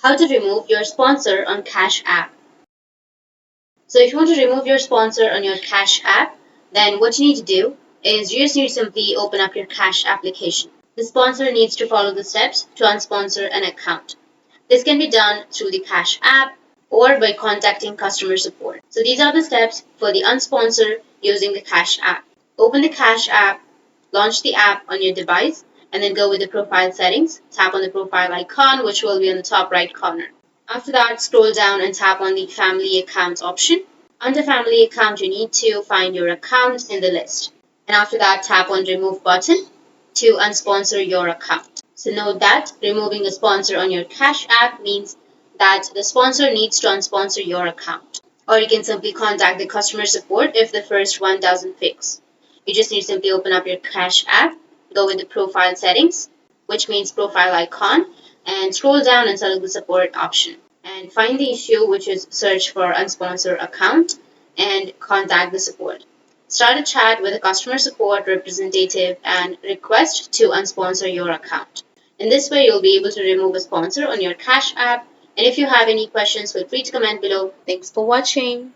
How to remove your sponsor on Cash App. So if you want to remove your sponsor on your Cash App, then what you need to do is you just need to simply open up your Cash application. The sponsor needs to follow the steps to unsponsor an account. This can be done through the Cash App or by contacting customer support. So these are the steps for the unsponsor using the Cash App. Open the Cash App, launch the app on your device, and then go with the profile settings. Tap on the profile icon, which will be on the top right corner. After that, scroll down and tap on the Family Accounts option. Under Family Account, you need to find your account in the list. And after that, tap on Remove button to unsponsor your account. So note that removing a sponsor on your Cash App means that the sponsor needs to unsponsor your account. Or you can simply contact the customer support if the first one doesn't fix. You just need to simply open up your Cash App, go with the profile settings, which means profile icon, and scroll down and select the support option. And find the issue, which is search for unsponsor account, and contact the support. Start a chat with a customer support representative and request to unsponsor your account. In this way, you'll be able to remove a sponsor on your Cash App. And if you have any questions, feel free to comment below. Thanks for watching.